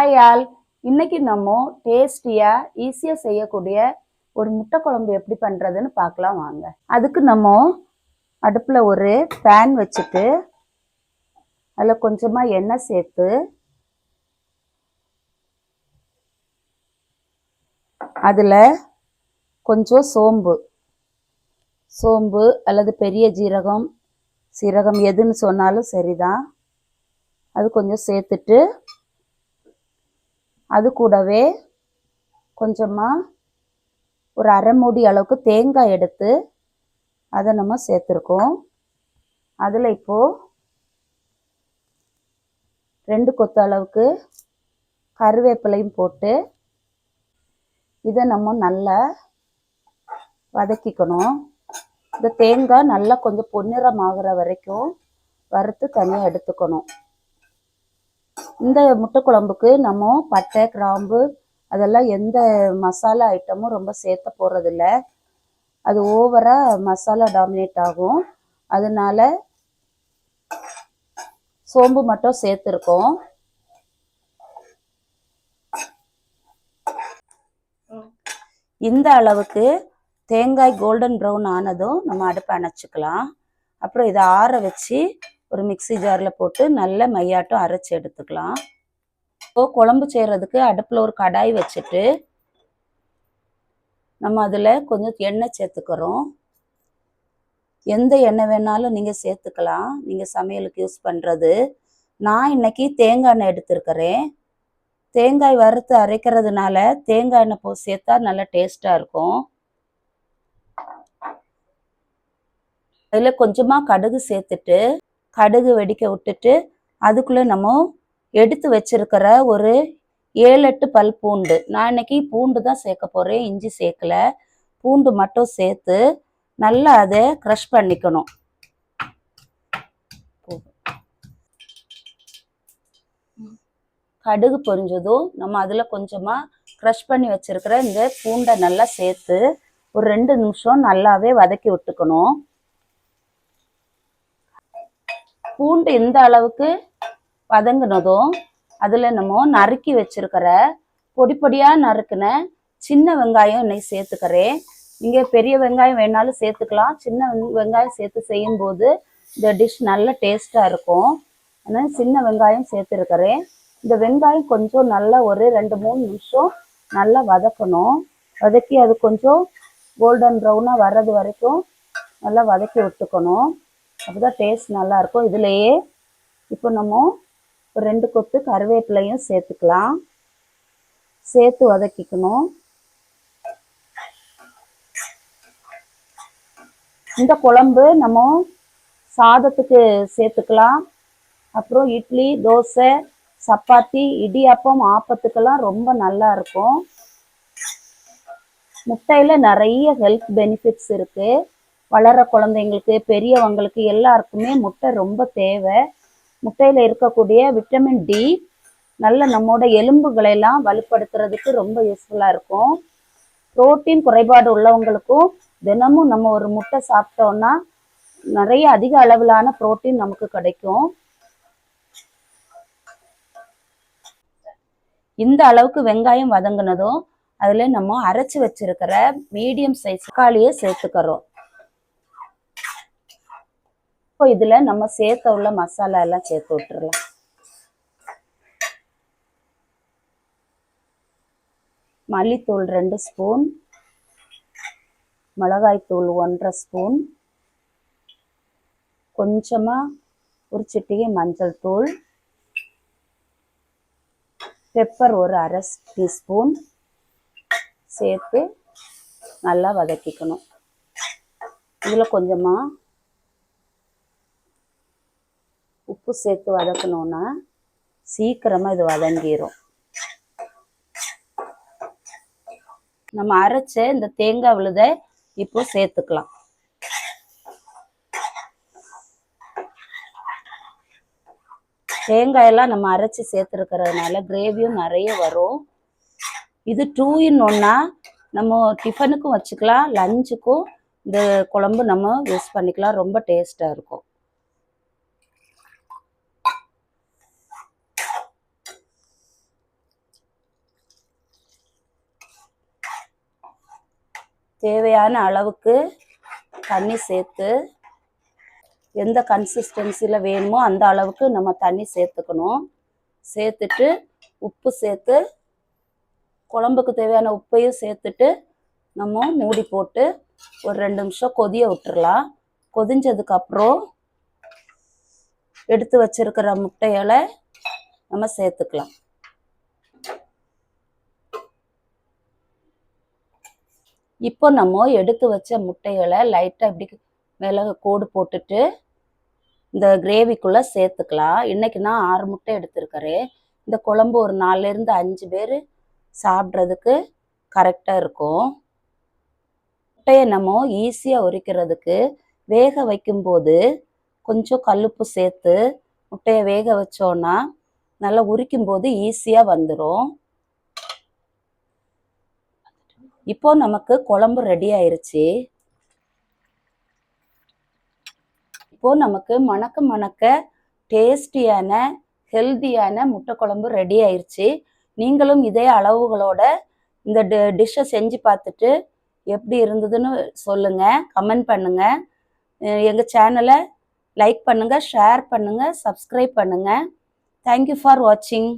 Hi all, இன்னைக்கு நம்ம டேஸ்டியா ஈஸியா செய்யக்கூடிய ஒரு முட்டை குழம்பு எப்படி பண்றதுன்னு பார்க்கலாம் வாங்க. அதுக்கு நம்ம அடுப்புல ஒரு பேன் வச்சுட்டு அதில் கொஞ்சமா எண்ணெய் சேர்த்து அதில் கொஞ்சம் சோம்பு அல்லது பெரிய சீரகம் எதுன்னு சொன்னாலும் சரிதான். அது கொஞ்சம் சேர்த்துட்டு அது கூடவே கொஞ்சமாக ஒரு அரை மூடி அளவுக்கு தேங்காய் எடுத்து அதை நம்ம சேர்த்துருக்கோம். அதில் இப்போது 2 கொத்து அளவுக்கு கருவேப்பிலையும் போட்டு இதை நம்ம நல்லா வதக்கிக்கணும். இந்த தேங்காய் நல்லா கொஞ்சம் பொன்னிறம் ஆகிற வரைக்கும் வறுத்து தனியாக எடுத்துக்கணும். இந்த முட்டை குழம்புக்கு நம்ம பட்டை கிராம்பு அதெல்லாம் எந்த மசாலா ஐட்டமும் ரொம்ப சேர்த்த போகிறதில்ல. அது ஓவராக மசாலா டாமினேட் ஆகும். அதனால சோம்பு மட்டும் சேர்த்துருக்கோம். இந்த அளவுக்கு தேங்காய் கோல்டன் ப்ரௌன் ஆனதும் நம்ம அடுப்பை அணைச்சிக்கலாம். அப்புறம் இதை ஆற வச்சு ஒரு மிக்சி ஜாரில் போட்டு நல்ல மையாட்டம் அரைச்சி எடுத்துக்கலாம். இப்போ குழம்பு செய்கிறதுக்கு அடுப்பில் ஒரு கடாய் வச்சுட்டு நம்ம அதில் கொஞ்சம் எண்ணெய் சேர்த்துக்கிறோம். எந்த எண்ணெய் வேணாலும் நீங்கள் சேர்த்துக்கலாம், நீங்கள் சமையலுக்கு யூஸ் பண்ணுறது. நான் இன்னைக்கு தேங்காய் எண்ணெய் எடுத்துருக்கிறேன். தேங்காய் வறுத்து அரைக்கிறதுனால தேங்காய் எண்ணெய் சேர்த்தா நல்லா டேஸ்ட்டாக இருக்கும். அதில் கொஞ்சமாக கடுகு சேர்த்துட்டு கடுகு வெடிக்க விட்டுட்டு அதுக்குள்ளே நம்ம எடுத்து வச்சிருக்கிற ஒரு 7-8 பல் பூண்டு, நான் இன்னைக்கு பூண்டு தான் சேர்க்க போகிறேன், இஞ்சி சேர்க்கல. பூண்டு மட்டும் சேர்த்து நல்லா அதை க்ரஷ் பண்ணிக்கணும். கடுகு பொரிஞ்சதும் நம்ம அதில் கொஞ்சமாக க்ரஷ் பண்ணி வச்சிருக்கிற இந்த பூண்டை நல்லா சேர்த்து ஒரு 2 நிமிஷம் நல்லாவே வதக்கி விட்டுக்கணும். பூண்டு இந்த அளவுக்கு வதங்கினதும் அதில் நம்ம நறுக்கி வச்சிருக்கிற பொடியாக நறுக்கின சின்ன வெங்காயம் இன்னைக்கு சேர்த்துக்கிறேன். நீங்கள் பெரிய வெங்காயம் வேணாலும் சேர்த்துக்கலாம். சின்ன வெங்காயம் சேர்த்து செய்யும்போது இந்த டிஷ் நல்ல டேஸ்ட்டாக இருக்கும். அதனால் சின்ன வெங்காயம் சேர்த்துருக்கிறேன். இந்த வெங்காயம் கொஞ்சம் நல்லா ஒரு 2-3 நிமிஷம் நல்லா வதக்கணும். வதக்கி அது கொஞ்சம் கோல்டன் ப்ரௌனாக வர்றது வரைக்கும் நல்லா வதக்கி விட்டுக்கணும். அப்போதான் டேஸ்ட் நல்லாயிருக்கும். இதுலேயே இப்போ நம்ம ஒரு 2 கொத்து கருவேப்பிலையும் சேர்த்துக்கலாம். சேர்த்து வதக்கிக்கணும். இந்த குழம்பு நம்ம சாதத்துக்கு சேர்த்துக்கலாம். அப்புறம் இட்லி, தோசை, சப்பாத்தி, இடியாப்பம், ஆப்பத்துக்கெல்லாம் ரொம்ப நல்லா இருக்கும். முட்டையில் நிறைய ஹெல்த் பெனிஃபிட்ஸ் இருக்குது. வளர குழந்தைங்களுக்கு, பெரியவங்களுக்கு எல்லாருக்குமே முட்டை ரொம்ப தேவை. முட்டையில் இருக்கக்கூடிய விட்டமின் டி நல்ல நம்மோட எலும்புகளெல்லாம் வலுப்படுத்துறதுக்கு ரொம்ப யூஸ்ஃபுல்லாக இருக்கும். புரோட்டீன் குறைபாடு உள்ளவங்களுக்கும் தினமும் நம்ம ஒரு முட்டை சாப்பிட்டோம்னா நிறைய அதிக அளவிலான புரோட்டீன் நமக்கு கிடைக்கும். இந்த அளவுக்கு வெங்காயம் வதங்கினதும் அதில் நம்ம அரைச்சி வச்சிருக்கிற மீடியம் சைஸ் தக்காளியை சேர்த்துக்கிறோம். இப்போ இதில் நம்ம சேர்த்த உள்ள மசாலா எல்லாம் சேர்த்து விட்டுறலாம். மல்லித்தூள் 2 ஸ்பூன், மிளகாய்த்தூள் 1.5 ஸ்பூன், கொஞ்சமாக ஒரு சிட்டிகை மஞ்சள் தூள், பெப்பர் ஒரு 1/2 டீஸ்பூன் சேர்த்து நல்லா வதக்கிக்கணும். இதில் கொஞ்சமாக உப்பு சேர்த்து வதக்கணுன்னா சீக்கிரமாக இது வதங்கிடும். நம்ம அரைச்ச இந்த தேங்காய் விழுதை இப்போ சேர்த்துக்கலாம். தேங்காயெல்லாம் நம்ம அரைச்சி சேர்த்துருக்கிறதுனால கிரேவியும் நிறைய வரும். இது 2 in 1 நம்ம டிஃபனுக்கும் வச்சுக்கலாம், லஞ்சுக்கும் இந்த குழம்பு நம்ம யூஸ் பண்ணிக்கலாம். ரொம்ப டேஸ்ட்டாக இருக்கும். தேவையான அளவுக்கு தண்ணி சேர்த்து, எந்த கன்சிஸ்டன்சியில் வேணுமோ அந்த அளவுக்கு நம்ம தண்ணி சேர்த்துக்கணும். சேர்த்துட்டு உப்பு சேர்த்து, குழம்புக்கு தேவையான உப்பையும் சேர்த்துட்டு நம்ம மூடி போட்டு ஒரு 2 நிமிஷம் கொதிய விட்டுறலாம். கொதிஞ்சதுக்கப்புறம் எடுத்து வச்சிருக்கிற முட்டைகளை நம்ம சேர்த்துக்கலாம். இப்போ நம்ம எடுத்து வச்ச முட்டைகளை லைட்டாக இப்படி மேலே கோடு போட்டுட்டு இந்த கிரேவிக்குள்ளே சேர்த்துக்கலாம். இன்னைக்கு நான் 6 முட்டை எடுத்துருக்கிறேன். இந்த குழம்பு ஒரு 4லேருந்து 5 பேர் சாப்பிட்றதுக்கு கரெக்டாக இருக்கும். முட்டையை நம்ம ஈஸியாக உரிக்கிறதுக்கு வேக வைக்கும்போது கொஞ்சம் கல்லுப்பு சேர்த்து முட்டையை வேக வச்சோன்னா நல்லா உரிக்கும்போது ஈஸியாக வந்துடும். இப்போ நமக்கு குழம்பு ரெடி ஆயிருச்சு. இப்போ நமக்கு மணக்க மணக்க டேஸ்டியான ஹெல்தியான முட்டை குழம்பு ரெடி ஆயிருச்சு. நீங்களும் இதே அளவுகளோட இந்த டிஷ்ஷை செஞ்சு பார்த்துட்டு எப்படி இருந்ததுன்னு சொல்லுங்க, கமெண்ட் பண்ணுங்க. எங்கள் சேனலை லைக் பண்ணுங்க, ஷேர் பண்ணுங்க, சப்ஸ்கிரைப் பண்ணுங்க. தேங்க்யூ ஃபார் வாட்சிங்.